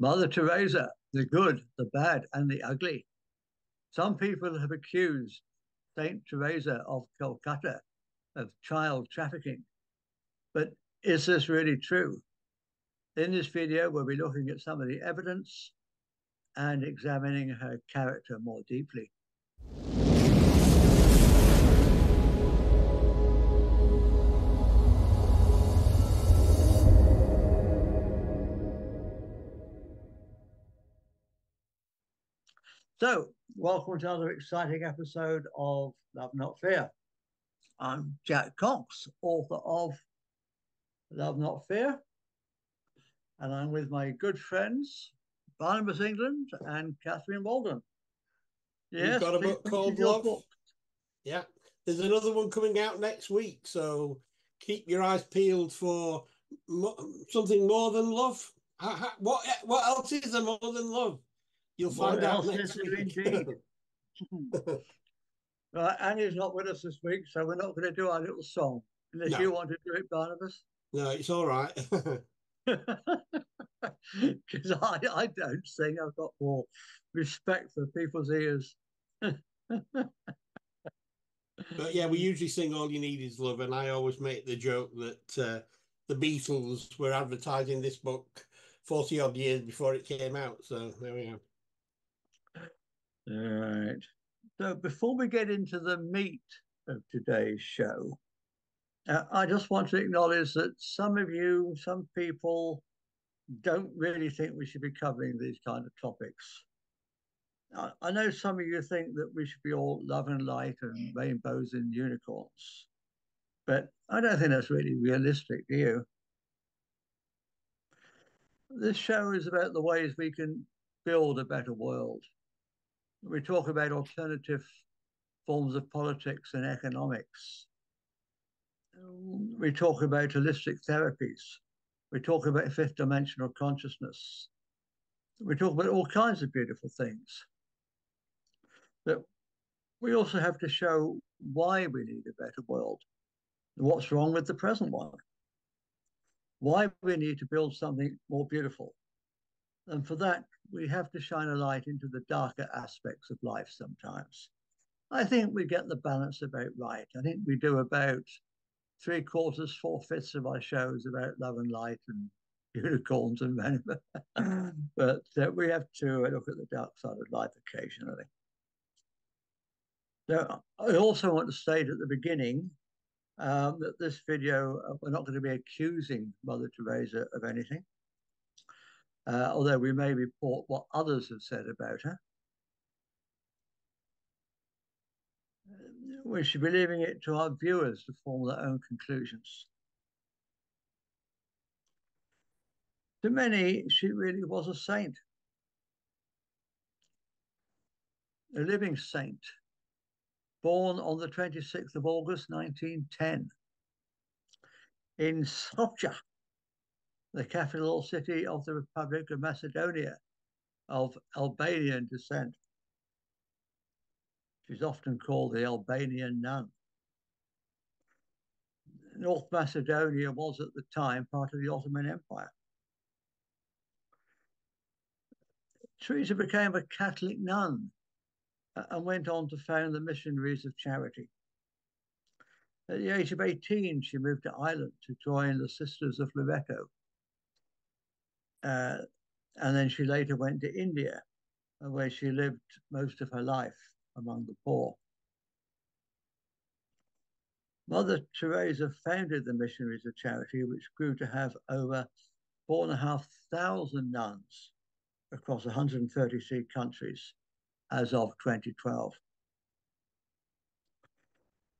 Mother Teresa, the good, the bad, and the ugly. Some people have accused Saint Teresa of Calcutta of child trafficking. But is this really true? In this video, we'll be looking at some of the evidence and examining her character more deeply. So, welcome to another exciting episode of Love Not Fear. I'm Jack Cox, author of Love Not Fear, and I'm with my good friends, Barnabas England and Catherine Walden. We've Yes, got a please book mention called your Love. book. Yeah. There's another one coming out next week. So keep your eyes peeled for something more than love. What else is there more than love? You'll What find out else is next there week. indeed? Right, Annie's not with us this week, so we're not going to do our little song, unless you No, want to do it, Barnabas. no, it's all right. Because I don't sing. I've got more respect for people's ears. But yeah, we usually sing All You Need Is Love. And I always make the joke that the Beatles were advertising this book 40 odd years before it came out. So there we go. All right. So before we get into the meat of today's show, I just want to acknowledge that some of you, some people, don't really think we should be covering these kind of topics. I know some of you think that we should be all love and light and rainbows and unicorns, but I don't think that's really realistic, do you? This show is about the ways we can build a better world. We talk about alternative forms of politics and economics. We talk about holistic therapies. We talk about fifth dimensional consciousness. We talk about all kinds of beautiful things. But we also have to show why we need a better world, what's wrong with the present one, why we need to build something more beautiful. And for that, we have to shine a light into the darker aspects of life sometimes. I think we get the balance about right. I think we do about three quarters, four-fifths of our shows about love and light and unicorns and rainbow. But we have to look at the dark side of life occasionally. So I also want to state at the beginning that this video, we're not going to be accusing Mother Teresa of anything, although we may report what others have said about her. We should be leaving it to our viewers to form their own conclusions. To many, she really was a saint, a living saint, born on the 26th of August, 1910, in Skopje, the capital city of the Republic of Macedonia, of Albanian descent. She's often called the Albanian nun. North Macedonia was at the time part of the Ottoman Empire. Teresa became a Catholic nun and went on to found the Missionaries of Charity. At the age of 18, she moved to Ireland to join the Sisters of Loreto. And then she later went to India, where she lived most of her life among the poor. Mother Teresa founded the Missionaries of Charity, which grew to have over 4,500 nuns across 133 countries as of 2012.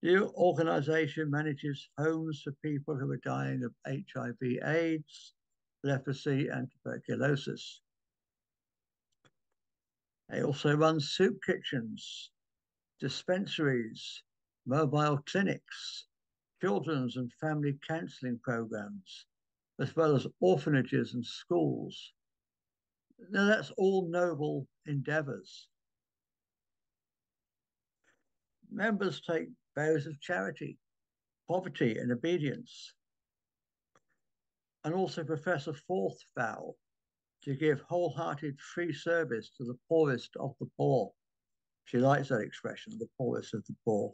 The organization manages homes for people who are dying of HIV/AIDS, leprosy, and tuberculosis. They also run soup kitchens, dispensaries, mobile clinics, children's and family counseling programs, as well as orphanages and schools. Now, that's all noble endeavors. Members take vows of charity, poverty, and obedience, and also profess a fourth vow to give wholehearted free service to the poorest of the poor. She likes that expression, the poorest of the poor.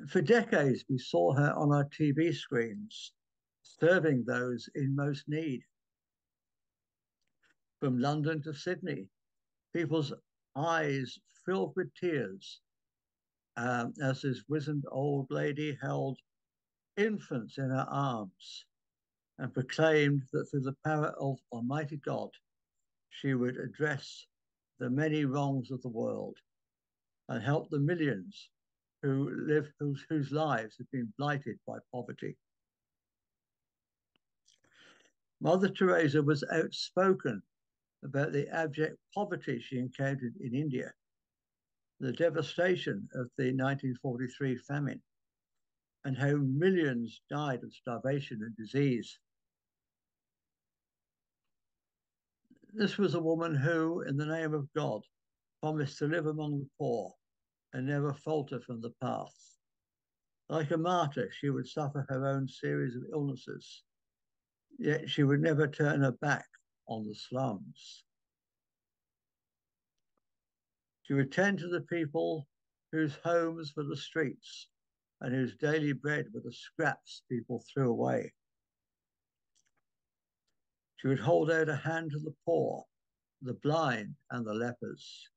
For decades, we saw her on our TV screens, serving those in most need. From London to Sydney, people's eyes filled with tears as this wizened old lady held infants in her arms and proclaimed that through the power of Almighty God, she would address the many wrongs of the world and help the millions whose lives have been blighted by poverty. Mother Teresa was outspoken about the abject poverty she encountered in India, the devastation of the 1943 famine, and how millions died of starvation and disease. This was a woman who, in the name of God, promised to live among the poor and never falter from the path. Like a martyr, she would suffer her own series of illnesses, yet she would never turn her back on the slums. She would tend to the people whose homes were the streets and whose daily bread were the scraps people threw away. She would hold out a hand to the poor, the blind, and the lepers.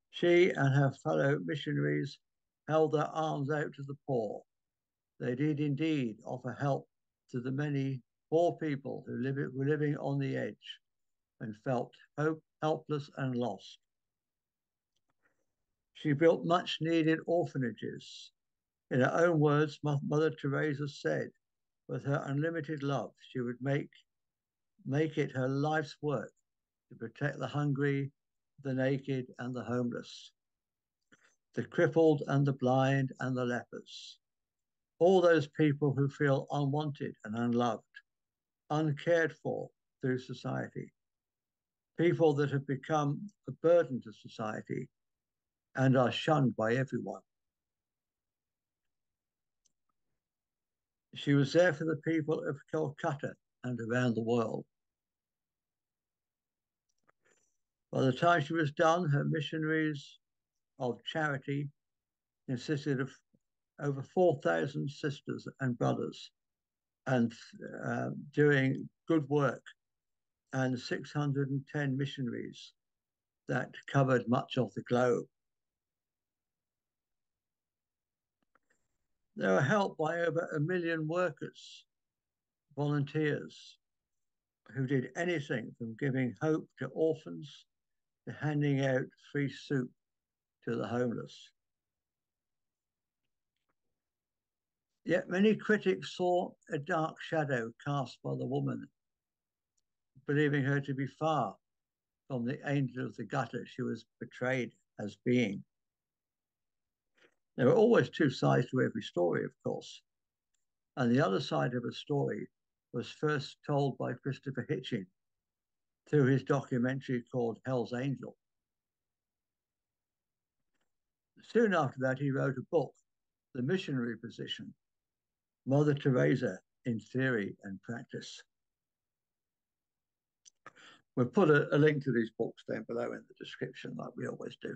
She and her fellow missionaries held their arms out to the poor. They did indeed offer help to the many poor people who were living on the edge and felt helpless and lost. She built much needed orphanages. In her own words, Mother Teresa said, with her unlimited love, she would make it her life's work to protect the hungry, the naked, and the homeless, the crippled and the blind and the lepers, all those people who feel unwanted and unloved, uncared for through society, people that have become a burden to society and are shunned by everyone. She was there for the people of Calcutta and around the world. By the time she was done, her missionaries of charity consisted of over 4,000 sisters and brothers and doing good work, and 610 missionaries that covered much of the globe. They were helped by over 1 million workers, volunteers, who did anything from giving hope to orphans to handing out free soup to the homeless. Yet many critics saw a dark shadow cast by the woman, believing her to be far from the angel of the gutter she was portrayed as being. There are always two sides to every story, of course, and the other side of a story was first told by Christopher Hitchens through his documentary called Hell's Angel. Soon after that, he wrote a book, The Missionary Position, Mother Teresa in Theory and Practice. We'll put a link to these books down below in the description, like we always do.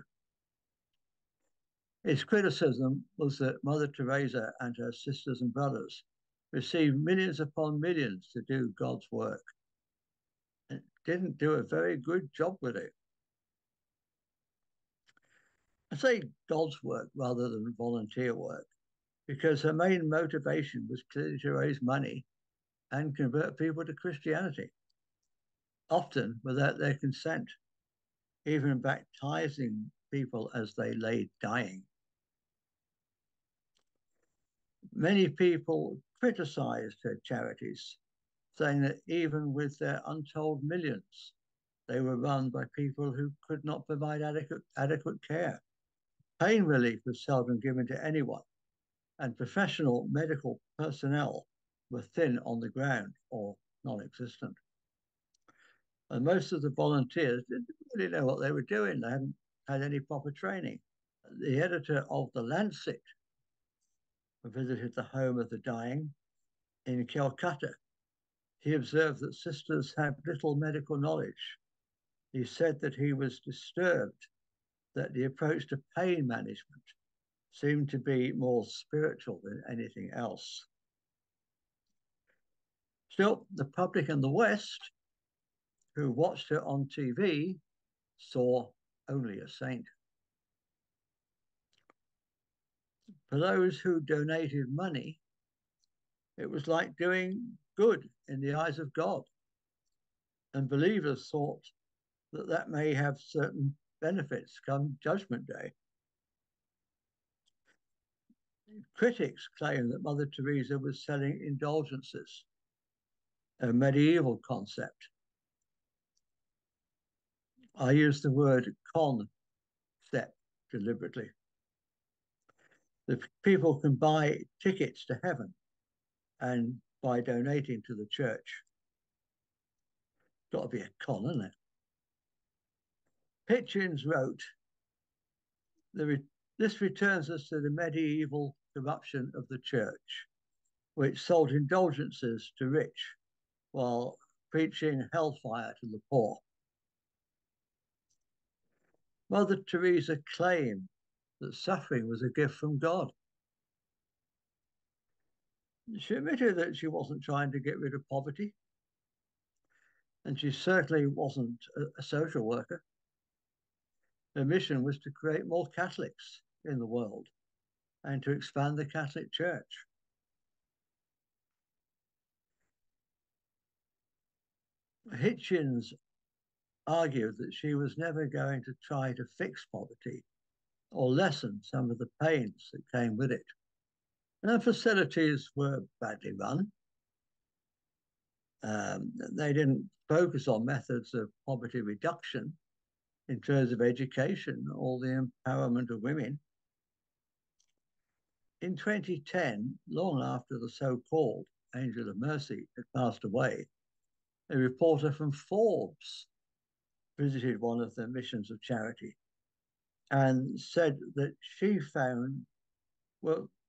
His criticism was that Mother Teresa and her sisters and brothers received millions upon millions to do God's work and didn't do a very good job with it. I say God's work rather than volunteer work because her main motivation was clearly to raise money and convert people to Christianity, often without their consent, even baptizing people as they lay dying. Many people criticized her charities, saying that even with their untold millions, they were run by people who could not provide adequate care. Pain relief was seldom given to anyone, and professional medical personnel were thin on the ground or non-existent. And most of the volunteers didn't really know what they were doing. They hadn't had any proper training. The editor of The Lancet visited the home of the dying in Calcutta He observed that sisters had little medical knowledge. He said that he was disturbed that the approach to pain management seemed to be more spiritual than anything else. Still, the public in the West, who watched her on TV, saw only a saint. For those who donated money, it was like doing good in the eyes of God. And believers thought that that may have certain benefits come Judgment Day. Critics claim that Mother Teresa was selling indulgences, a medieval concept. I use the word concept deliberately. The people can buy tickets to heaven and by donating to the church. Got to be a con, isn't it? Hitchens wrote, this returns us to the medieval corruption of the church, which sold indulgences to rich while preaching hellfire to the poor. Mother Teresa claimed that suffering was a gift from God. She admitted that she wasn't trying to get rid of poverty, and she certainly wasn't a social worker. Her mission was to create more Catholics in the world and to expand the Catholic Church. Hitchens argued that she was never going to try to fix poverty or lessen some of the pains that came with it. And her facilities were badly run. They didn't focus on methods of poverty reduction in terms of education or the empowerment of women. In 2010, long after the so-called Angel of Mercy had passed away, a reporter from Forbes visited one of the missions of charity and said that she found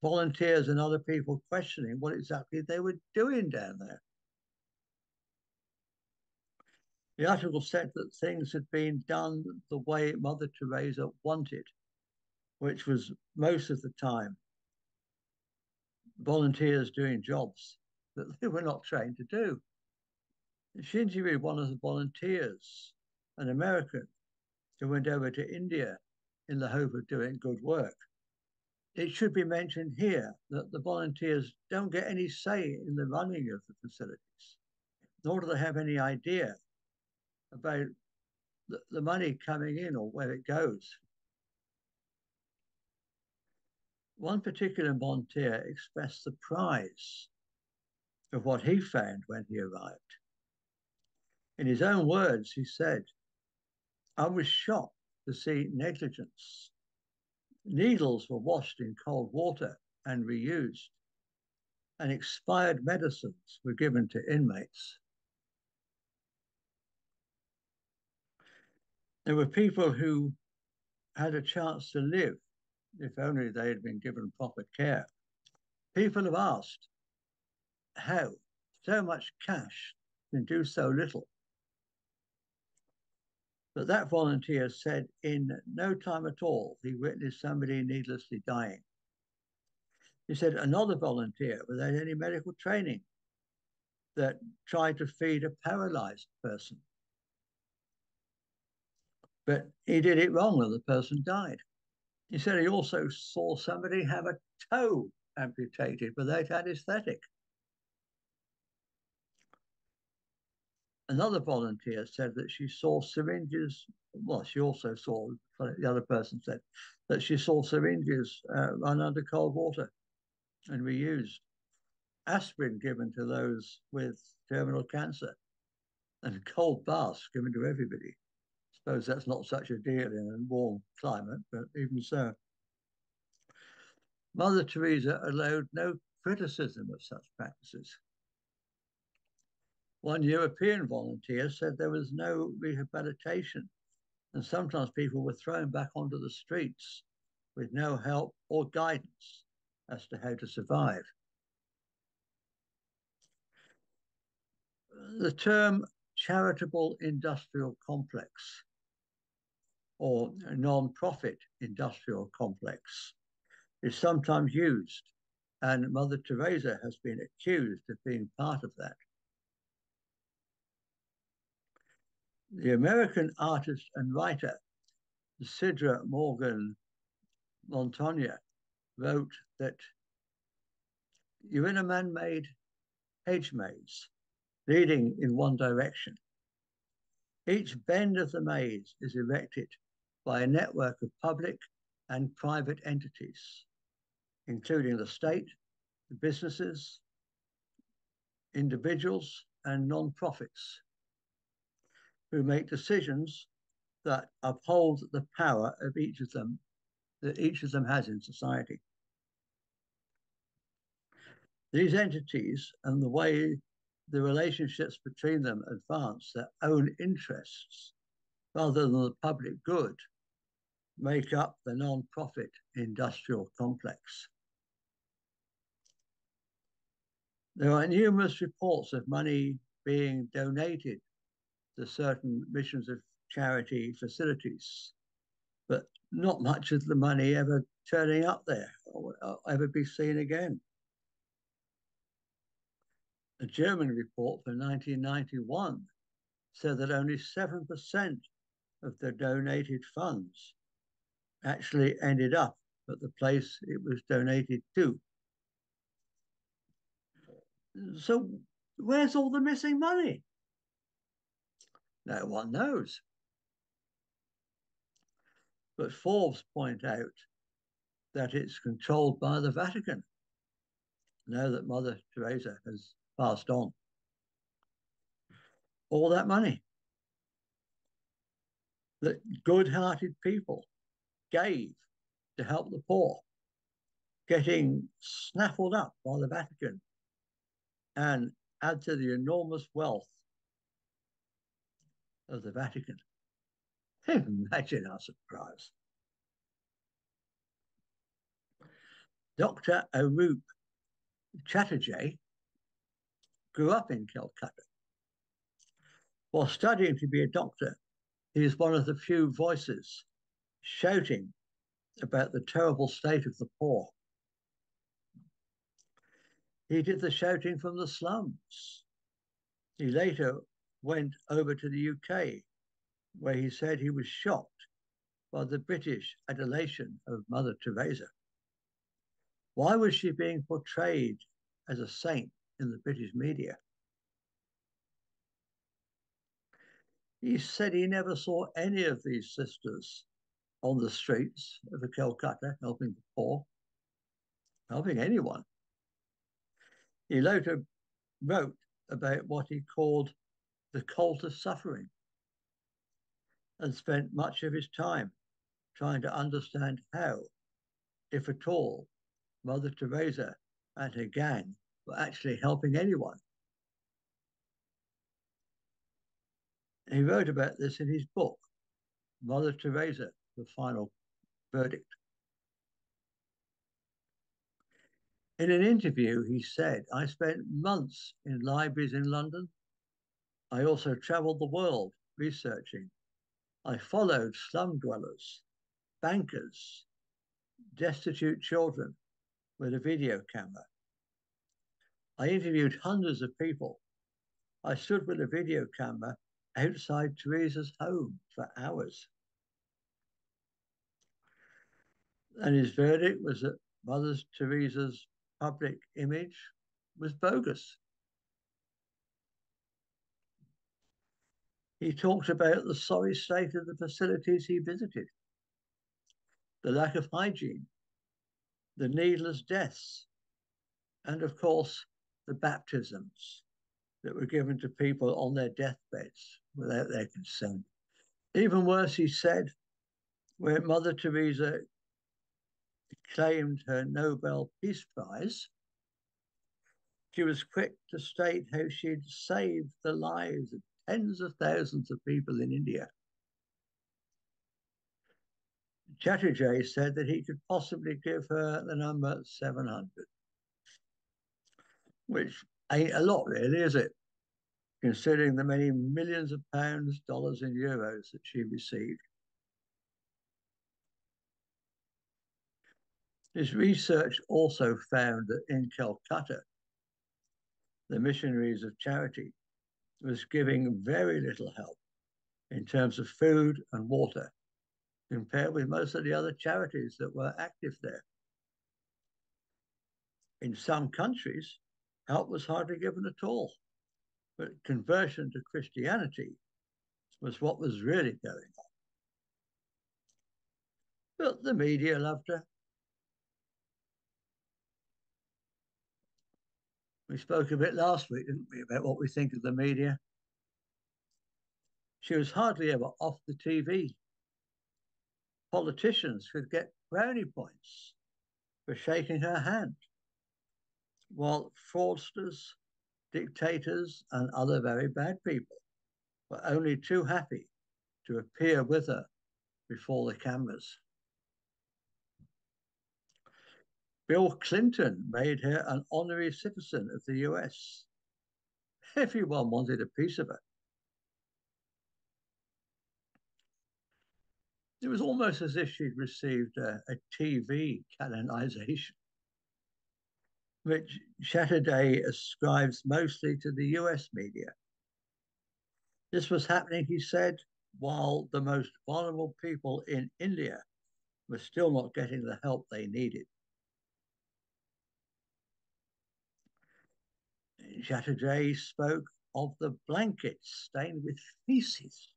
volunteers and other people questioning what exactly they were doing down there. The article said that things had been done the way Mother Teresa wanted, which was most of the time volunteers doing jobs that they were not trained to do. She interviewed one of the volunteers, an American, who went over to India in the hope of doing good work. It should be mentioned here that the volunteers don't get any say in the running of the facilities, nor do they have any idea about the money coming in or where it goes. One particular volunteer expressed surprise of what he found when he arrived. In his own words, he said, I was shocked to see negligence. Needles were washed in cold water and reused, and expired medicines were given to inmates. There were people who had a chance to live if only they had been given proper care. People have asked how so much cash can do so little. But that volunteer said in no time at all he witnessed somebody needlessly dying. He said another volunteer without any medical training that tried to feed a paralyzed person. But he did it wrong and the person died. He said he also saw somebody have a toe amputated without anesthetic. Another volunteer said that she saw syringes. Well, she also saw, the other person said, that she saw syringes run under cold water and reused. Aspirin given to those with terminal cancer and cold baths given to everybody. I suppose that's not such a deal in a warm climate, but even so. Mother Teresa allowed no criticism of such practices. One European volunteer said there was no rehabilitation, and sometimes people were thrown back onto the streets with no help or guidance as to how to survive. The term charitable industrial complex or non-profit industrial complex is sometimes used, and Mother Teresa has been accused of being part of that. The American artist and writer Sidra Morgan Montagna wrote that you're in a man-made hedge maze leading in one direction. Each bend of the maze is erected by a network of public and private entities, including the state, the businesses, individuals, and non-profits, who make decisions that uphold the power of each of them that each of them has in society. These entities and the way the relationships between them advance their own interests rather than the public good make up the non-profit industrial complex. There are numerous reports of money being donated to certain missions of charity facilities, but not much of the money ever turning up there or ever be seen again. A German report for 1991 said that only 7% of the donated funds actually ended up at the place it was donated to. So where's all the missing money? No one knows. But Forbes point out that it's controlled by the Vatican, now that Mother Teresa has passed on. All that money that good-hearted people gave to help the poor, getting snaffled up by the Vatican and add to the enormous wealth of the Vatican. Imagine our surprise. Dr. Aroup Chatterjee grew up in Calcutta. While studying to be a doctor, he is one of the few voices shouting about the terrible state of the poor. He did the shouting from the slums. He later went over to the UK, where he said he was shocked by the British adulation of Mother Teresa. Why was she being portrayed as a saint in the British media? He said he never saw any of these sisters on the streets of Calcutta helping the poor, helping anyone. He later wrote about what he called the cult of suffering and spent much of his time trying to understand how, if at all, Mother Teresa and her gang were actually helping anyone. He wrote about this in his book, Mother Teresa, The Final Verdict. In an interview, he said, I spent months in libraries in London. I also traveled the world researching. I followed slum dwellers, bankers, destitute children with a video camera. I interviewed hundreds of people. I stood with a video camera outside Teresa's home for hours. And his verdict was that Mother Teresa's public image was bogus. He talked about the sorry state of the facilities he visited, the lack of hygiene, the needless deaths, and of course, the baptisms that were given to people on their deathbeds without their consent. Even worse, he said, when Mother Teresa claimed her Nobel Peace Prize, she was quick to state how she'd saved the lives of tens of thousands of people in India. Chatterjee said that he could possibly give her the number 700, which ain't a lot really, is it? considering the many millions of pounds, dollars, and euros that she received. His research also found that in Calcutta, the Missionaries of Charity was giving very little help in terms of food and water compared with most of the other charities that were active there. In some countries, help was hardly given at all, but conversion to Christianity was what was really going on. But the media loved her. We spoke a bit last week, didn't we, about what we think of the media? She was hardly ever off the TV. Politicians could get brownie points for shaking her hand, while fraudsters, dictators, and other very bad people were only too happy to appear with her before the cameras. Bill Clinton made her an honorary citizen of the US. Everyone wanted a piece of her. It was almost as if she'd received a TV canonization, which Chatterjee ascribes mostly to the US media. This was happening, he said, while the most vulnerable people in India were still not getting the help they needed. Chatterjee spoke of the blankets stained with feces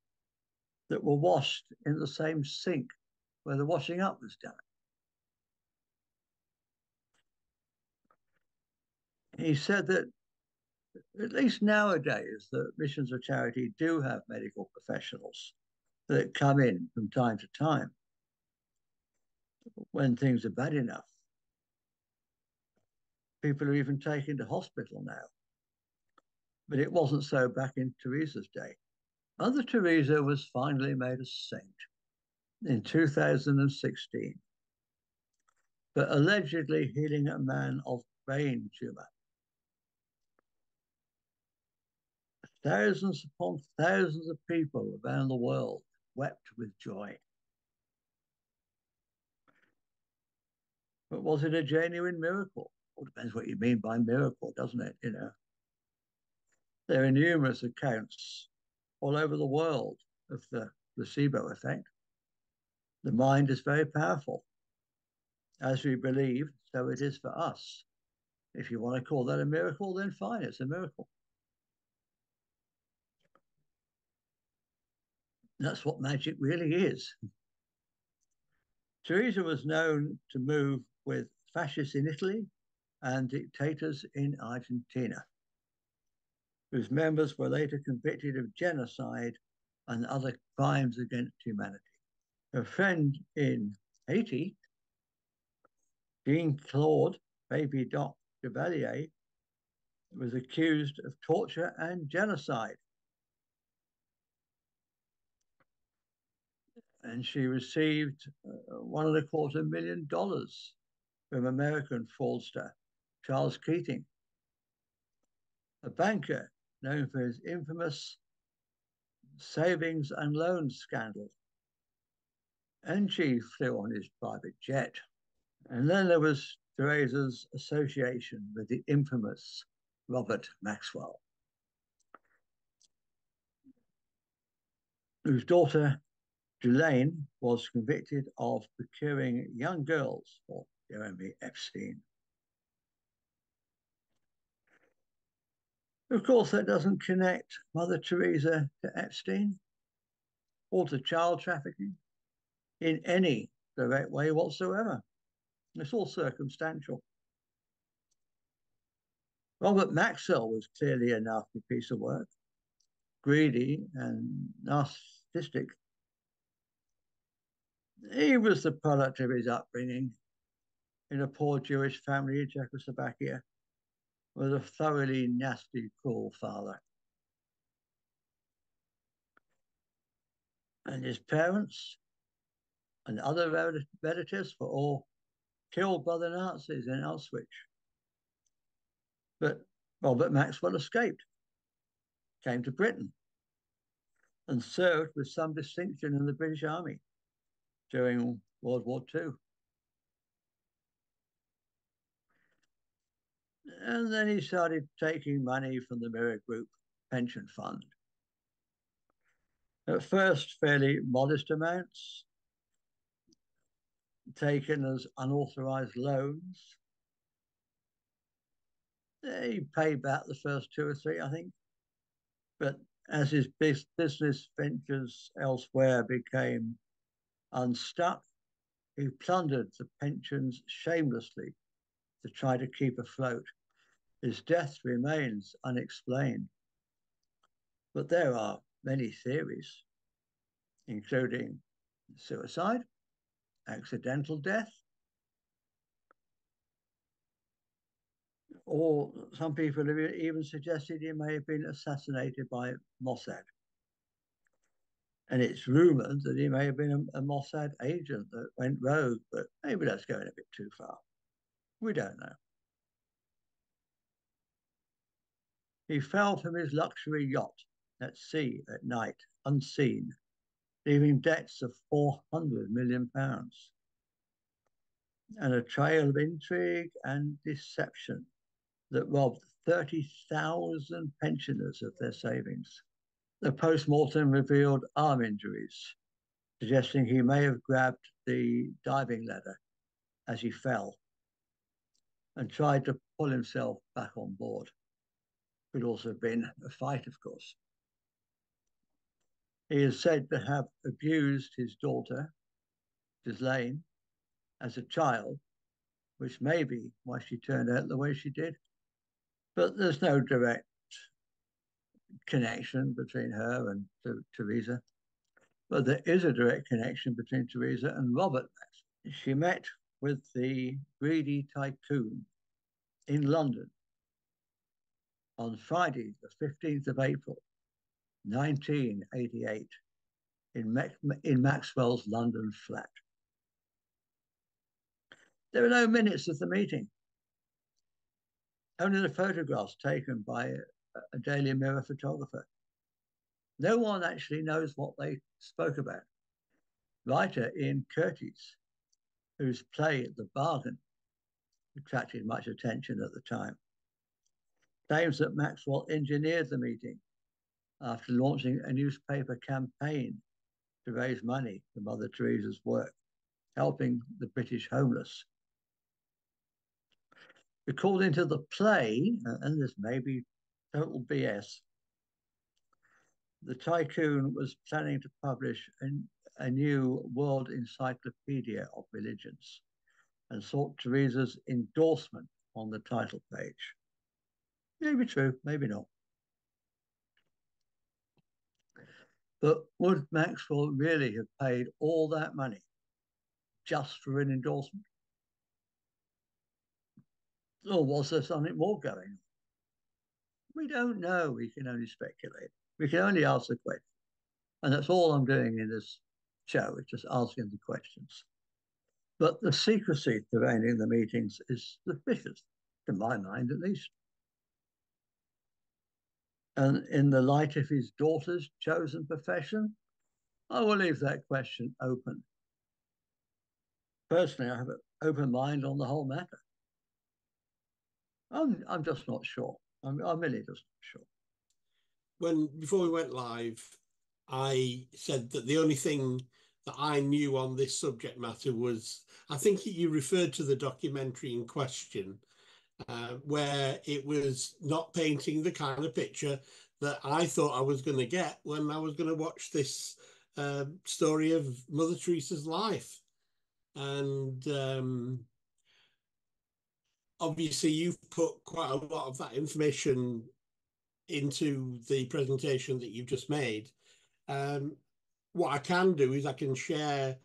that were washed in the same sink where the washing up was done. He said that at least nowadays, the missions of charity do have medical professionals that come in from time to time when things are bad enough. People are even taken to hospital now. But it wasn't so back in Teresa's day. Mother Teresa was finally made a saint in 2016 for allegedly healing a man of brain tumor. Thousands upon thousands of people around the world wept with joy. But was it a genuine miracle? Well, it depends what you mean by miracle, doesn't it? You know, there are numerous accounts all over the world of the placebo effect. The mind is very powerful. As we believe, so it is for us. If you want to call that a miracle, then fine, it's a miracle. That's what magic really is. Teresa was known to move with fascists in Italy and dictators in Argentina, whose members were later convicted of genocide and other crimes against humanity. Her friend in Haiti, Jean-Claude Baby Doc Chevalier, was accused of torture and genocide. And she received $1.25 million from American fraudster Charles Keating, a banker known for his infamous savings and loans scandal. And she flew on his private jet. And then there was Teresa's association with the infamous Robert Maxwell, whose daughter, Juliet, was convicted of procuring young girls for Jeremy Epstein. Of course, that doesn't connect Mother Teresa to Epstein or to child trafficking in any direct way whatsoever. It's all circumstantial. Robert Maxwell was clearly a nasty piece of work, greedy and narcissistic. He was the product of his upbringing in a poor Jewish family in Czechoslovakia with a thoroughly nasty, cruel father. And his parents and other relatives were all killed by the Nazis in Auschwitz. But Robert Maxwell escaped. came to Britain and served with some distinction in the British Army during World War II. And then he started taking money from the Mirror Group pension fund. At first, fairly modest amounts, taken as unauthorized loans. He paid back the first two or three, I think. But as his business ventures elsewhere became unstuck, he plundered the pensions shamelessly to try to keep afloat. His death remains unexplained. But there are many theories, including suicide, accidental death, or some people have even suggested he may have been assassinated by Mossad. And it's rumored that he may have been a Mossad agent that went rogue, but maybe that's going a bit too far. We don't know. He fell from his luxury yacht at sea at night, unseen, leaving debts of £400 million and a trail of intrigue and deception that robbed 30,000 pensioners of their savings. The post-mortem revealed arm injuries, suggesting he may have grabbed the diving ladder as he fell and tried to pull himself back on board. Could also have been a fight, of course. He is said to have abused his daughter, Ghislaine, as a child, which may be why she turned out the way she did. But there's no direct connection between her and Teresa. But there is a direct connection between Teresa and Robert. She met with the greedy tycoon in London on Friday, the 15th of April, 1988, in Maxwell's London flat. There are no minutes of the meeting, only the photographs taken by a Daily Mirror photographer. No one actually knows what they spoke about. Writer Ian Curtis, whose play The Bargain attracted much attention at the time, claims that Maxwell engineered the meeting after launching a newspaper campaign to raise money for Mother Teresa's work, helping the British homeless. According to the play, and this may be total BS, the tycoon was planning to publish a new world encyclopedia of religions and sought Teresa's endorsement on the title page. Maybe true, maybe not. But would Maxwell really have paid all that money just for an endorsement? Or was there something more going on? We don't know. We can only speculate. We can only ask the question. And that's all I'm doing in this show, is just asking the questions. But the secrecy surrounding the meetings is suspicious, to my mind at least. And in the light of his daughter's chosen profession, I will leave that question open. Personally, I have an open mind on the whole matter. I'm just not sure. I'm really just not sure. Before we went live, I said that the only thing that I knew on this subject matter was, I think you referred to the documentary in question, where it was not painting the kind of picture that I thought I was going to get when I was going to watch this story of Mother Teresa's life. And obviously you've put quite a lot of that information into the presentation that you've just made. What I can do is I can share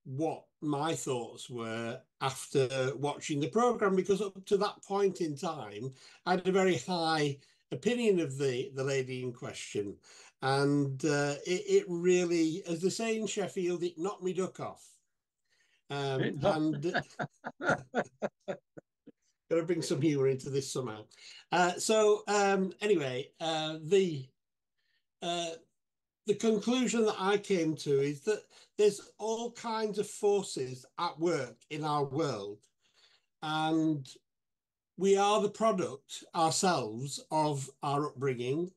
what my thoughts were after watching the program, because up to that point in time, I had a very high opinion of the lady in question. And it really, as they say in Sheffield, it knocked me duck off. And gotta bring some humor into this somehow. Anyway, the conclusion that I came to is that there's all kinds of forces at work in our world, and we are the product ourselves of our upbringing,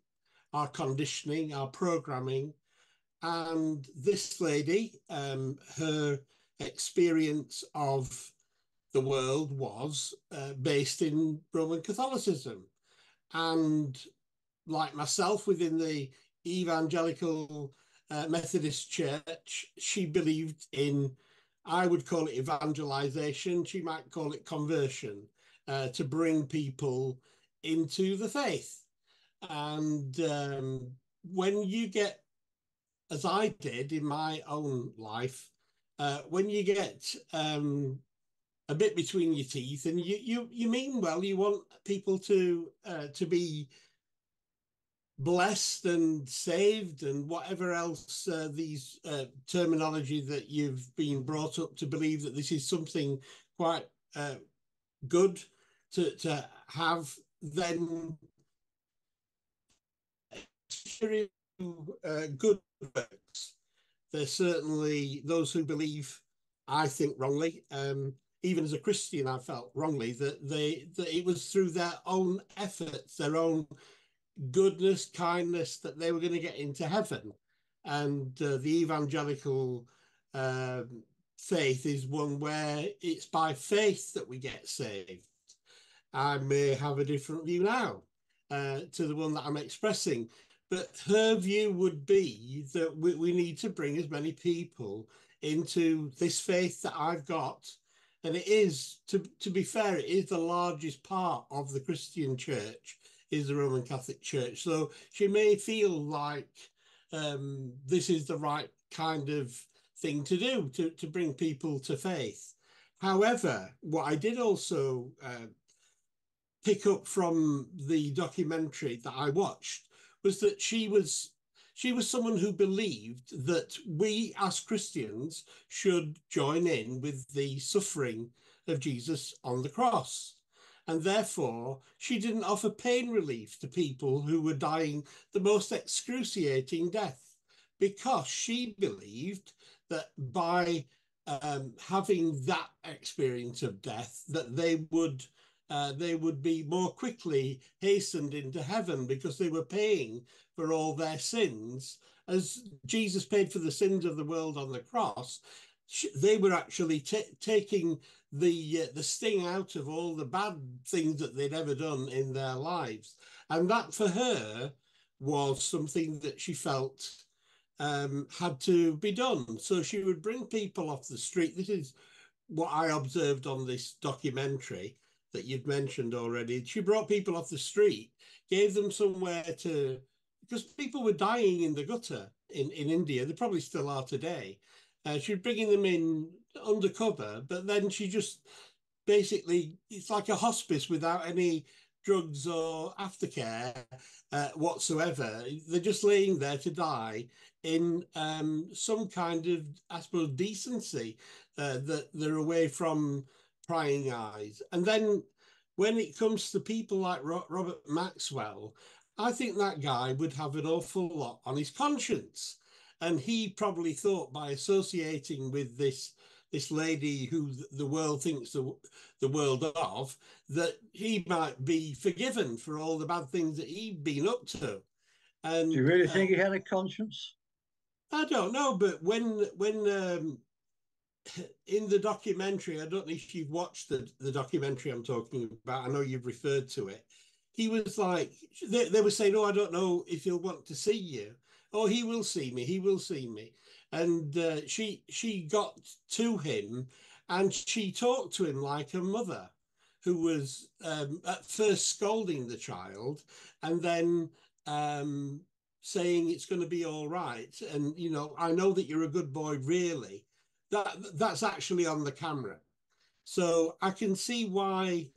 our conditioning, our programming. And this lady, her experience of the world was based in Roman Catholicism. And like myself, within the evangelical Methodist Church, she believed in, I would call it evangelization, she might call it conversion, to bring people into the faith. And when you get, as I did in my own life, when you get a bit between your teeth, and you mean well, you want people to be blessed and saved and whatever else these terminology that you've been brought up to believe that this is something quite good to have, then good works. There's certainly those who believe, I think wrongly, even as a Christian, I felt wrongly that it was through their own efforts, their own goodness, kindness, that they were going to get into heaven. And the evangelical faith is one where it's by faith that we get saved. I may have a different view now to the one that I'm expressing, but her view would be that we need to bring as many people into this faith that I've got. And it is, to be fair, it is the largest part of the Christian church, is the Roman Catholic Church. So she may feel like this is the right kind of thing to do to bring people to faith. However, what I did also pick up from the documentary that I watched was that she was someone who believed that we as Christians should join in with the suffering of Jesus on the cross. And therefore, she didn't offer pain relief to people who were dying the most excruciating death, because she believed that by having that experience of death, that they would be more quickly hastened into heaven, because they were paying for all their sins. As Jesus paid for the sins of the world on the cross, they were actually taking the sting out of all the bad things that they'd ever done in their lives. And that for her was something that she felt had to be done. So she would bring people off the street. This is what I observed on this documentary that you've mentioned already. She brought people off the street, gave them somewhere to, because people were dying in the gutter in India. They probably still are today. She was bringing them in undercover, but then she just basically, it's like a hospice without any drugs or aftercare whatsoever. They're just laying there to die in some kind of, I suppose, decency, that they're away from prying eyes. And then when it comes to people like Robert Maxwell, I think that guy would have an awful lot on his conscience. And he probably thought, by associating with this lady who the world thinks the world of, that he might be forgiven for all the bad things that he'd been up to. Do you And really think he had a conscience? I don't know, but when in the documentary, I don't know if you've watched the documentary I'm talking about. I know you've referred to it. He was like, they were saying, "Oh, I don't know if he'll want to see you." "Oh, he will see me. He will see me." And she got to him, and she talked to him like a mother, who was at first scolding the child, and then saying it's going to be all right. And I know that you're a good boy, really. That's actually on the camera. So I can see why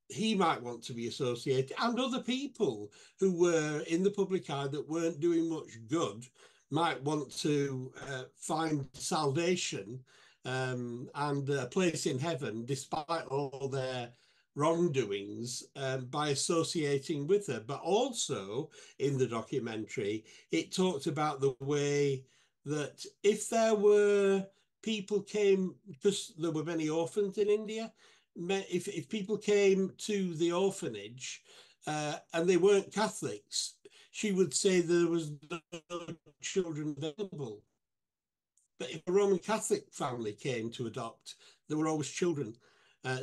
he might want to be associated, and other people who were in the public eye that weren't doing much good might want to find salvation and a place in heaven, despite all their wrongdoings by associating with her. But also in the documentary, it talked about the way that if there were people came, because there were many orphans in India, if people came to the orphanage and they weren't Catholics, she would say there was no children available. But if a Roman Catholic family came to adopt, there were always children.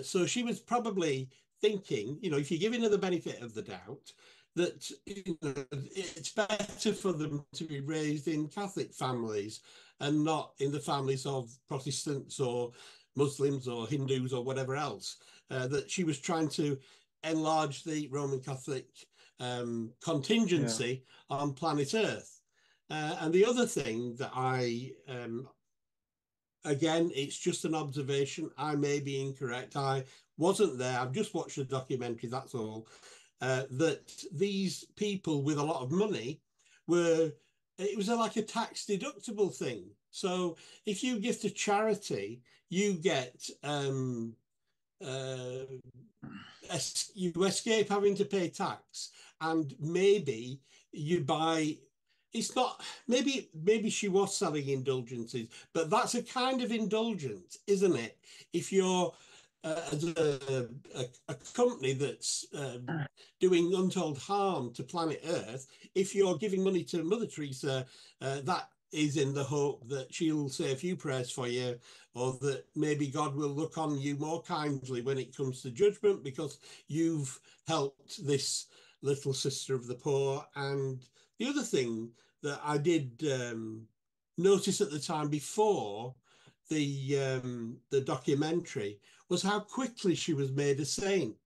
So she was probably thinking, if you're giving her the benefit of the doubt, that it's better for them to be raised in Catholic families and not in the families of Protestants or Muslims or Hindus or whatever else. That she was trying to enlarge the Roman Catholic contingency on planet Earth. And the other thing that again, it's just an observation. I may be incorrect. I wasn't there. I've just watched the documentary, that's all. That these people with a lot of money it was like a tax deductible thing. So if you give to charity, you get, you escape having to pay tax, and maybe you buy. It's not, maybe she was selling indulgences, but that's a kind of indulgence, isn't it? If you're as a company that's doing untold harm to planet Earth, if you're giving money to Mother Teresa, that is in the hope that she'll say a few prayers for you, or that maybe God will look on you more kindly when it comes to judgment because you've helped this little sister of the poor. And the other thing that I did notice at the time before the documentary was how quickly she was made a saint.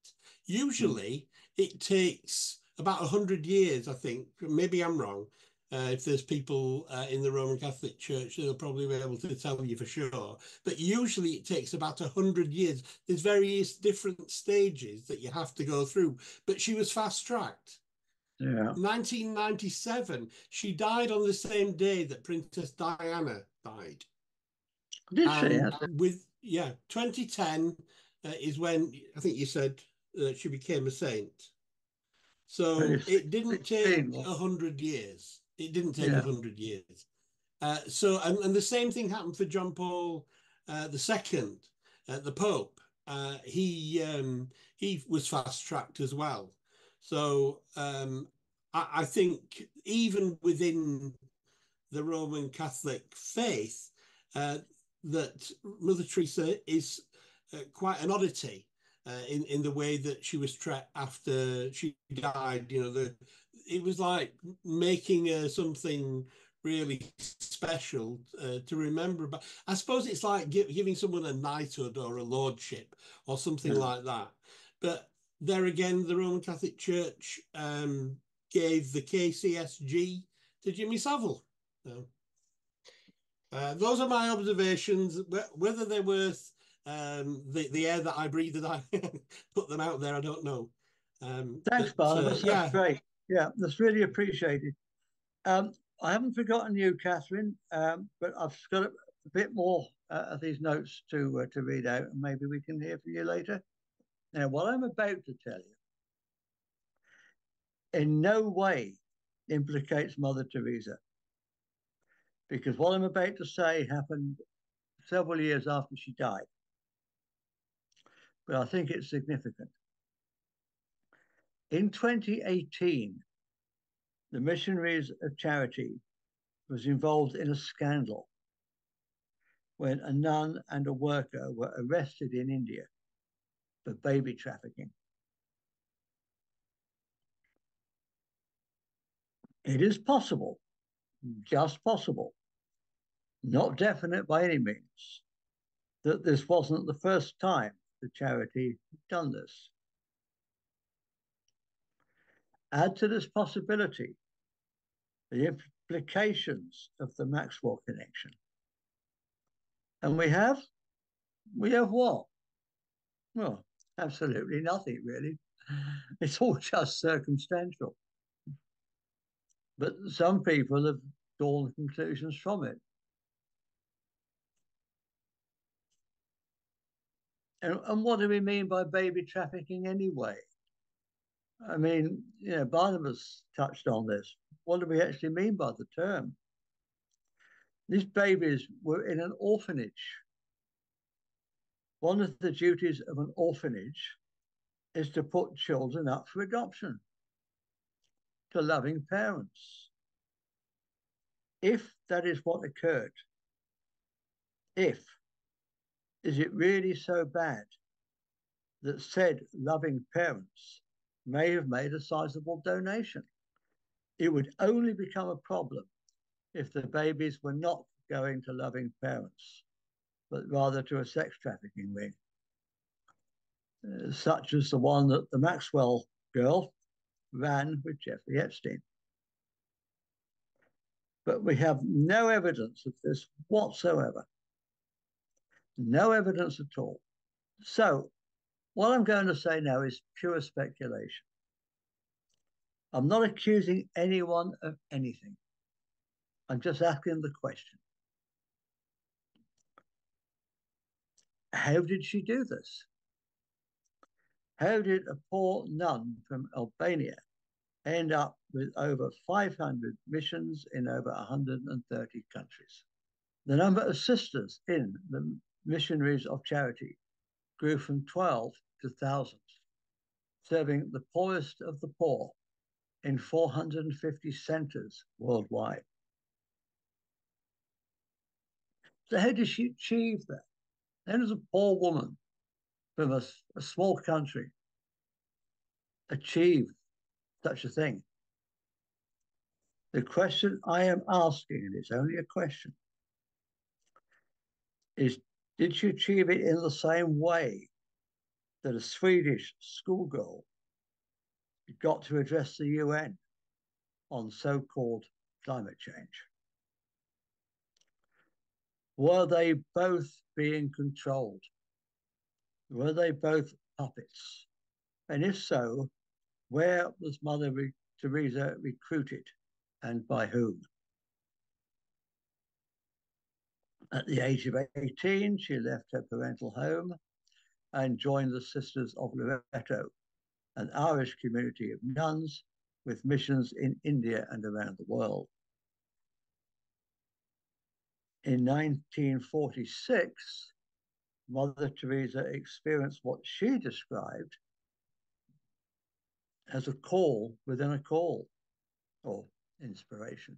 Usually it takes about 100 years, I think. Maybe I'm wrong. If there's people in the Roman Catholic Church, they'll probably be able to tell you for sure. But usually it takes about 100 years. There's various different stages that you have to go through. But she was fast-tracked. Yeah. 1997, she died on the same day that Princess Diana died. Did she? And 2010 is when I think you said she became a saint. So it didn't take 100 years. It didn't take 100 years. And the same thing happened for John Paul II, the Pope. He was fast tracked as well. So I think even within the Roman Catholic faith, that Mother Teresa is quite an oddity in the way that she was treated after she died. It was like making something really special to remember. But I suppose it's like giving someone a knighthood or a lordship or something like that. But there again, the Roman Catholic Church gave the KCSG to Jimmy Savile. So, those are my observations. Whether they're worth the air that I breathe that I put them out there, I don't know. Thanks, Barnabas. That's great. Yeah, that's really appreciated. I haven't forgotten you, Catherine, but I've got a bit more of these notes to read out, and maybe we can hear from you later. Now, what I'm about to tell you in no way implicates Mother Teresa, because what I'm about to say happened several years after she died. But I think it's significant. In 2018, the Missionaries of Charity was involved in a scandal when a nun and a worker were arrested in India for baby trafficking. It is possible, just possible, not definite by any means, that this wasn't the first time the charity had done this. Add to this possibility the implications of the Maxwell connection. And we have what? Well, absolutely nothing, really. It's all just circumstantial. But some people have drawn conclusions from it. And what do we mean by baby trafficking anyway? I mean, Barnabas touched on this. What do we actually mean by the term? These babies were in an orphanage. One of the duties of an orphanage is to put children up for adoption to loving parents. If that is what occurred, is it really so bad that said loving parents may have made a sizable donation? It would only become a problem if the babies were not going to loving parents, but rather to a sex trafficking ring, such as the one that the Maxwell girl ran with Jeffrey Epstein. But we have no evidence of this whatsoever. No evidence at all. So what I'm going to say now is pure speculation. I'm not accusing anyone of anything. I'm just asking the question. How did she do this? How did a poor nun from Albania end up with over 500 missions in over 130 countries? The number of sisters in the Missionaries of Charity grew from 12 to thousands, serving the poorest of the poor in 450 centers worldwide. So how did she achieve that? How does a poor woman from a small country achieve such a thing? The question I am asking, and it's only a question, is did she achieve it in the same way that a Swedish schoolgirl got to address the UN on so-called climate change? Were they both being controlled? Were they both puppets? And if so, where was Mother Teresa recruited and by whom? At the age of 18, she left her parental home and joined the Sisters of Loreto, an Irish community of nuns with missions in India and around the world. In 1946, Mother Teresa experienced what she described as a call within a call, or inspiration,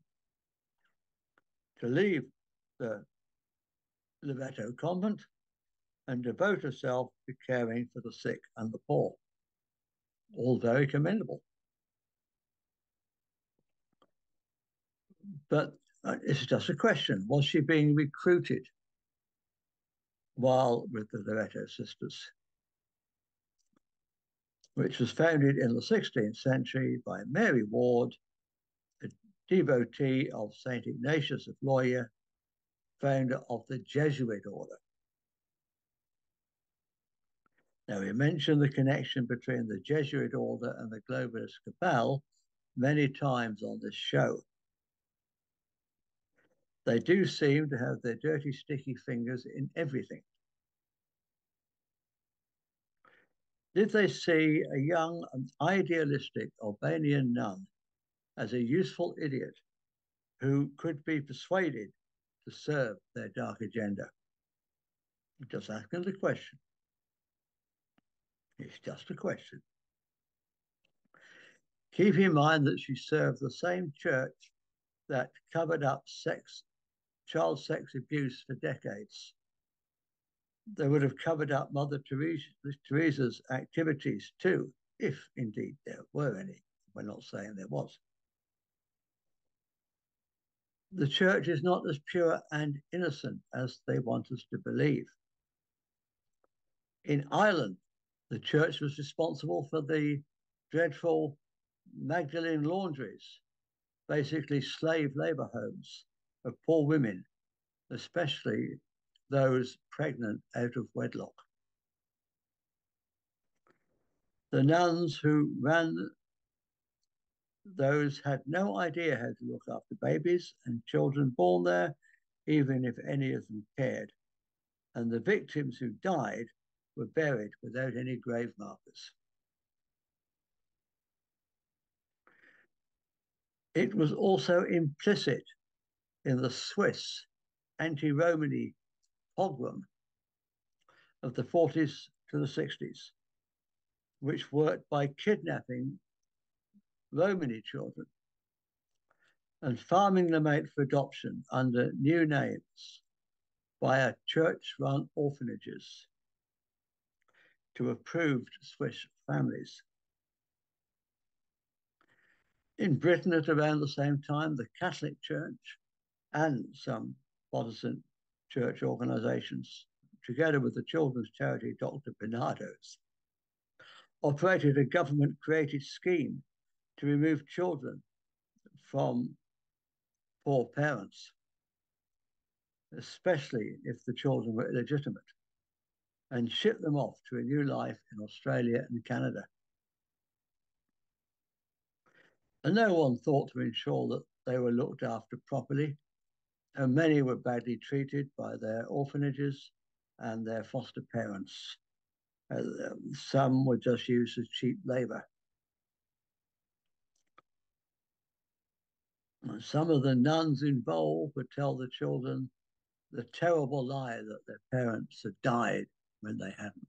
to leave the Loreto convent and devote herself to caring for the sick and the poor. All very commendable. But it's just a question. Was she being recruited while with the Loreto sisters, which was founded in the 16th century by Mary Ward, a devotee of St. Ignatius of Loyola, founder of the Jesuit order? Now, we mentioned the connection between the Jesuit order and the globalist cabal many times on this show. They do seem to have their dirty, sticky fingers in everything. Did they see a young and idealistic Albanian nun as a useful idiot who could be persuaded to serve their dark agenda? I'm just asking the question. It's just a question. Keep in mind that she served the same church that covered up child sex abuse for decades. They would have covered up Mother Teresa's activities too, if indeed there were any. We're not saying there was. The church is not as pure and innocent as they want us to believe. In Ireland, the church was responsible for the dreadful Magdalene laundries, basically slave labor homes of poor women, especially those pregnant out of wedlock. The nuns who ran those had no idea how to look after babies and children born there, even if any of them cared. And the victims who died were buried without any grave markers. It was also implicit in the Swiss anti-Romany pogrom of the 40s to the 60s, which worked by kidnapping Romany children and farming them out for adoption under new names via church-run orphanages to approved Swiss families. In Britain at around the same time, the Catholic Church and some Protestant church organizations, together with the children's charity Dr. Bernardo's, operated a government-created scheme to remove children from poor parents, especially if the children were illegitimate, and ship them off to a new life in Australia and Canada. And no one thought to ensure that they were looked after properly, and many were badly treated by their orphanages and their foster parents. Some were just used as cheap labor. And some of the nuns involved would tell the children the terrible lie that their parents had died when they hadn't.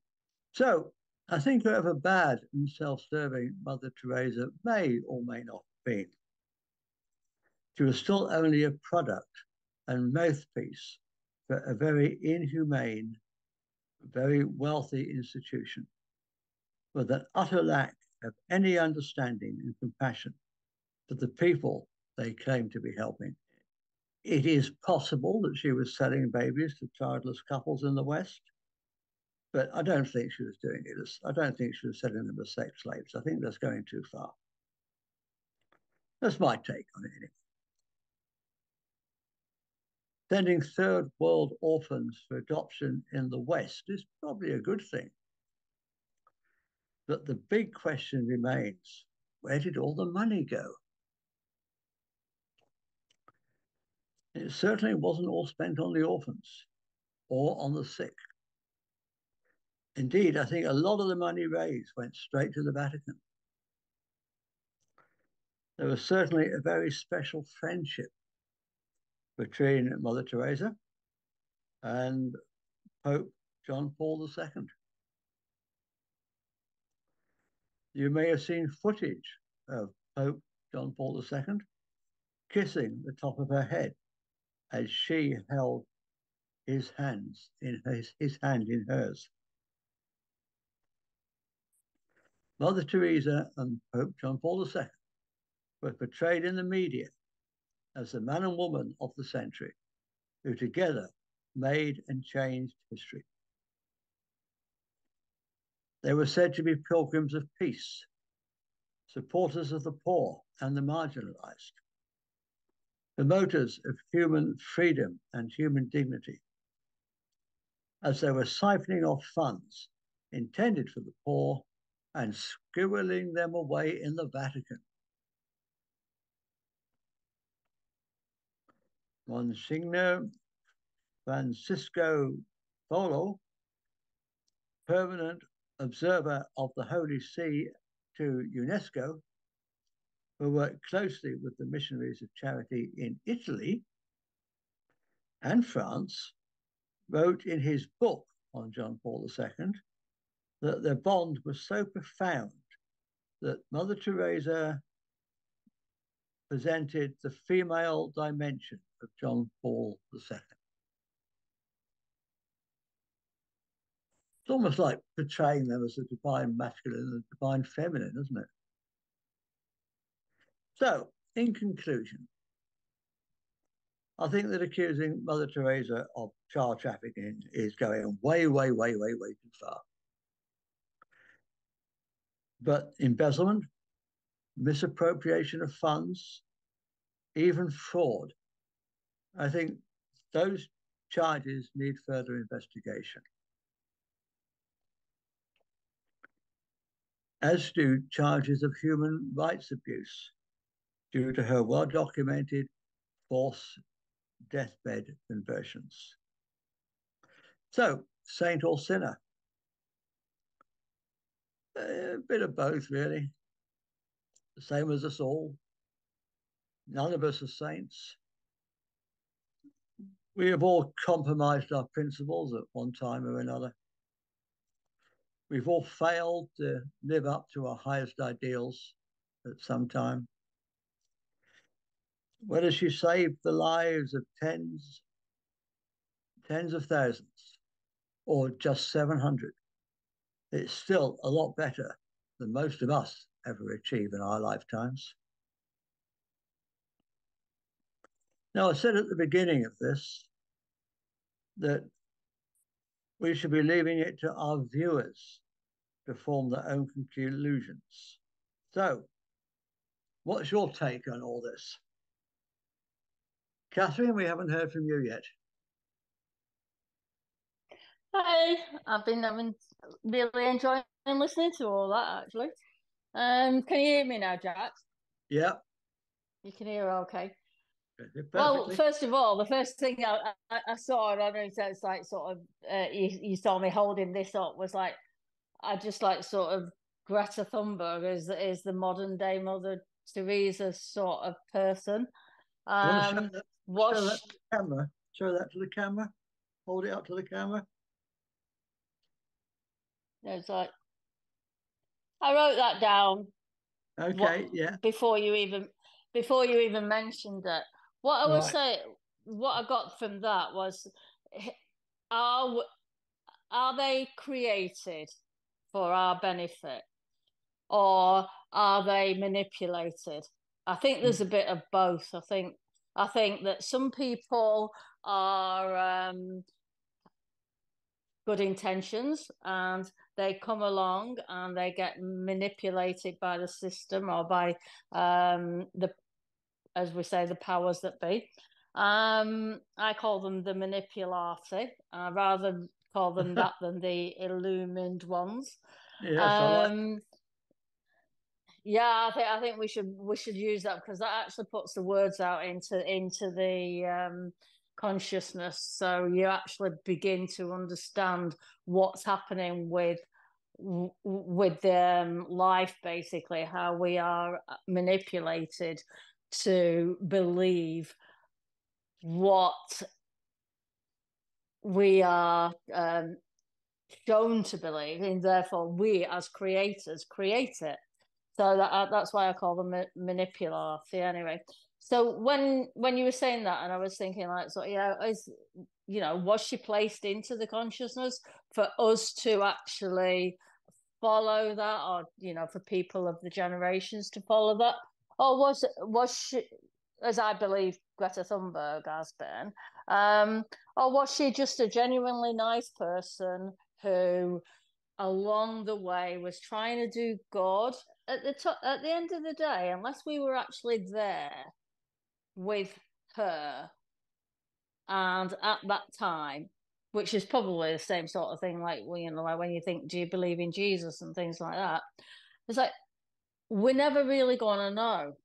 So I think however bad and self-serving Mother Teresa may or may not have been, she was still only a product and mouthpiece for a very inhumane, very wealthy institution with an utter lack of any understanding and compassion for the people they claim to be helping. It is possible that she was selling babies to childless couples in the West, but I don't think she was doing it. I don't think she was selling them as sex slaves. I think that's going too far. That's my take on it anyway. Sending third world orphans for adoption in the West is probably a good thing. But the big question remains, where did all the money go? It certainly wasn't all spent on the orphans or on the sick. Indeed, I think a lot of the money raised went straight to the Vatican. There was certainly a very special friendship between Mother Teresa and Pope John Paul II. You may have seen footage of Pope John Paul II kissing the top of her head as she held his hands in his hand in hers. Mother Teresa and Pope John Paul II were portrayed in the media as the man and woman of the century who together made and changed history. They were said to be pilgrims of peace, supporters of the poor and the marginalized, promoters of human freedom and human dignity, as they were siphoning off funds intended for the poor and squirreling them away in the Vatican. Monsignor Francesco Follo, permanent observer of the Holy See to UNESCO, who worked closely with the missionaries of charity in Italy and France, wrote in his book on John Paul II that their bond was so profound that Mother Teresa presented the female dimension of John Paul II. It's almost like portraying them as a divine masculine and a divine feminine, isn't it? So, in conclusion, I think that accusing Mother Teresa of child trafficking is going way, way, way, way, way too far. But embezzlement, misappropriation of funds, even fraud, I think those charges need further investigation. As do charges of human rights abuse due to her well-documented false deathbed conversions. So, saint or sinner, A bit of both, really. The same as us all. None of us are saints. We have all compromised our principles at one time or another. We've all failed to live up to our highest ideals at some time. Whether she saved the lives of tens of thousands, or just 700, it's still a lot better than most of us ever achieve in our lifetimes. Now, I said at the beginning of this that we should be leaving it to our viewers to form their own conclusions. So, what's your take on all this? Catherine, we haven't heard from you yet. Hi, I've been really enjoying listening to all that actually. Can you hear me now, Jack? Yeah. You can hear okay. Perfectly. Well, first of all, the first thing I saw, and I know it's like sort of you saw me holding this up was like I just like sort of Greta Thunberg is the modern day Mother Teresa sort of person. Do you want to show that, what show that to the camera? Show that to the camera. Hold it up to the camera. it's like I wrote that down. Okay, yeah. Before you even mentioned it. What I would say, what I got from that was, are are they created for our benefit, or are they manipulated? I think there's a bit of both. I think that some people are good intentions and they come along and they get manipulated by the system or by the, as we say, the powers that be. I call them the manipulati. I rather call them that than the illumined ones. Yes, I like. Yeah, I think we should use that because that actually puts the words out into the consciousness, so you actually begin to understand what's happening with life, basically how we are manipulated to believe what we are shown to believe, and therefore we as creators create it. So that's why I call them manipulati anyway. So when you were saying that, and I was thinking like, so yeah, was she placed into the consciousness for us to actually follow that, or for people of the generations to follow that, or was she, as I believe Greta Thunberg has been, or was she just a genuinely nice person who along the way was trying to do good? At the end of the day, unless we were actually there with her and at that time, which is probably the same sort of thing, like like when you think, do you believe in Jesus and things like that? It's like we're never really going to know.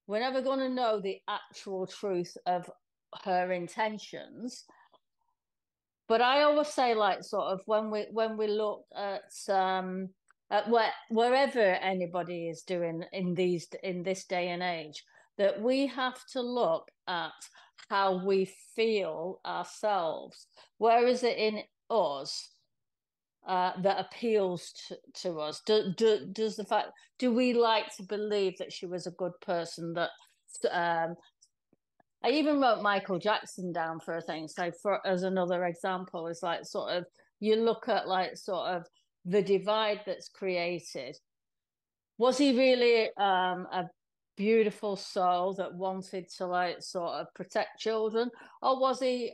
We're never going to know the actual truth of her intentions. But I always say, like, sort of when we look at wherever anybody is doing in this day and age, that we have to look at how we feel ourselves. Where is it in us that appeals to us? Does the fact, do we like to believe that she was a good person? That I even wrote Michael Jackson down for a thing. So as another example, is like sort of you look at like sort of the divide that's created. Was he really a beautiful soul that wanted to like sort of protect children, or was he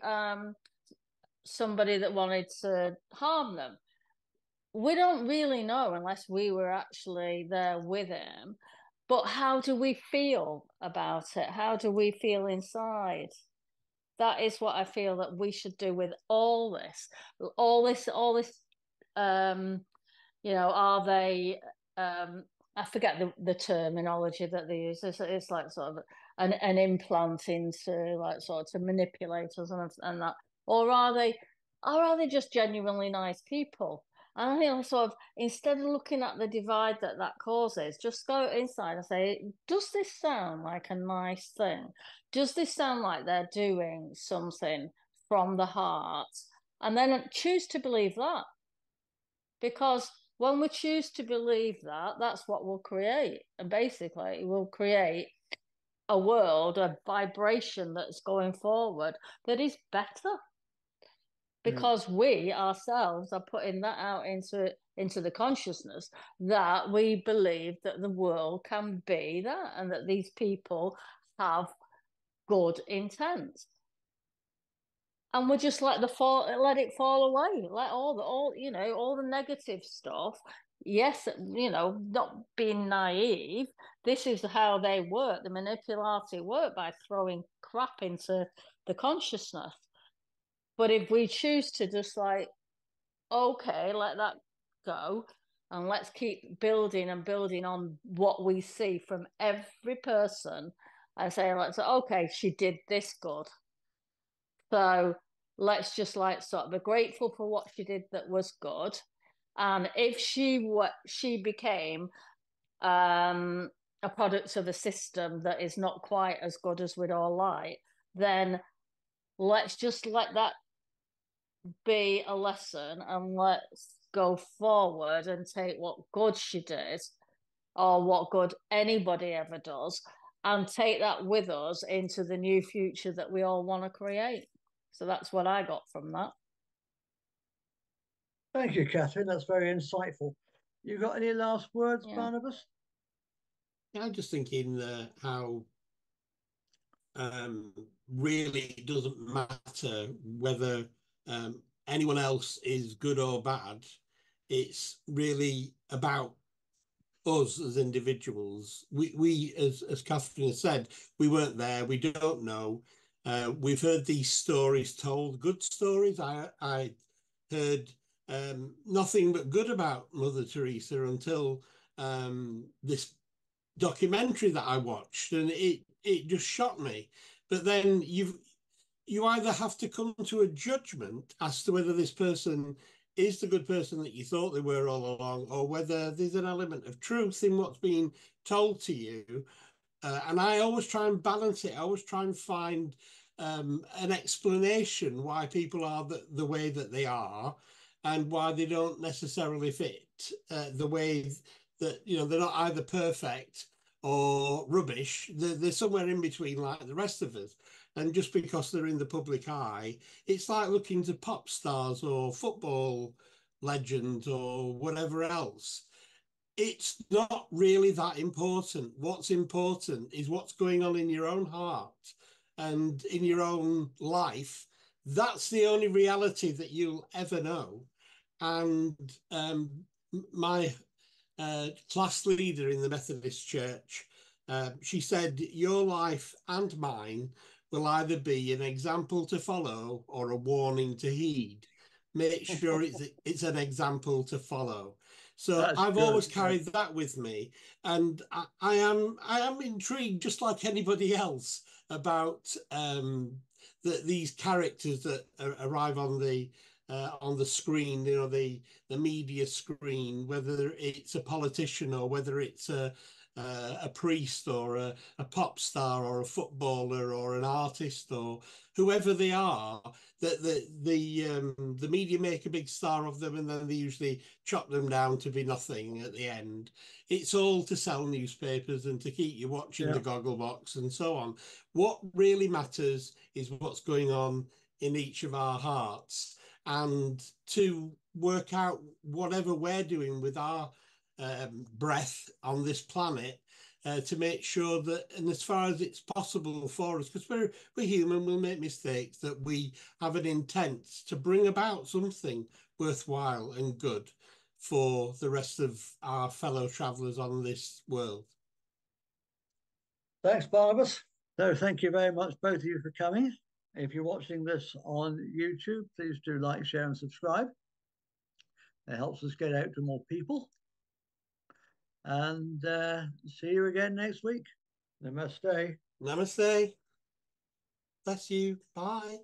somebody that wanted to harm them? We don't really know unless we were actually there with him. But how do we feel about it? How do we feel inside? That is what I feel that we should do with all this. Are they I forget the terminology that they use. It's like sort of an implant into like sort of to manipulate us and that. Or are they just genuinely nice people? And I think sort of instead of looking at the divide that causes, just go inside and say, does this sound like a nice thing? Does this sound like they're doing something from the heart? And then choose to believe that. Because when we choose to believe that, that's what we'll create. And basically, we'll create a world, a vibration that's going forward that is better. Because we ourselves are putting that out into the consciousness that we believe that the world can be that and that these people have good intent. And we just let it fall away. Let all the negative stuff. Yes, not being naive. This is how they work. The manipulati work by throwing crap into the consciousness. But if we choose to just okay, let that go, and let's keep building and building on what we see from every person and say, okay, she did this good. So let's just sort of be grateful for what she did that was good. And if she became a product of a system that is not quite as good as we'd all like, then let's just let that be a lesson and let's go forward and take what good she did or what good anybody ever does and take that with us into the new future that we all want to create. So that's what I got from that. Thank you, Catherine. That's very insightful. You got any last words, Barnabas? Yeah, I'm just thinking how really it doesn't matter whether anyone else is good or bad. It's really about us as individuals. We as Catherine has said, we weren't there. We don't know. We've heard these stories told, good stories. I heard nothing but good about Mother Teresa until this documentary that I watched, and it just shocked me. But then you either have to come to a judgment as to whether this person is the good person that you thought they were all along, or whether there's an element of truth in what's being told to you. And I always try and balance it. I always try and find an explanation why people are the way that they are and why they don't necessarily fit the way that, they're not either perfect or rubbish. They're somewhere in between like the rest of us. And just because they're in the public eye, it's like looking to pop stars or football legends or whatever else. It's not really that important. What's important is what's going on in your own heart and in your own life. That's the only reality that you'll ever know. And my class leader in the Methodist Church, she said, your life and mine will either be an example to follow or a warning to heed. Make sure it's an example to follow. So That's I've good. always carried that with me, and I am intrigued, just like anybody else, about these characters that arrive on the screen, the media screen, whether it's a politician or whether it's a priest or a pop star or a footballer or an artist or whoever they are, that the media make a big star of them and then they usually chop them down to be nothing at the end. It's all to sell newspapers and to keep you watching the goggle box and so on. What really matters is what's going on in each of our hearts, and to work out whatever we're doing with our breath on this planet, to make sure that, and as far as it's possible for us, because we're human, we'll make mistakes, that we have an intent to bring about something worthwhile and good for the rest of our fellow travellers on this world. Thanks, Barnabas. So thank you very much, both of you, for coming. If you're watching this on YouTube, please do like, share, and subscribe. It helps us get out to more people. And see you again next week. Namaste. Namaste. Bless you. Bye.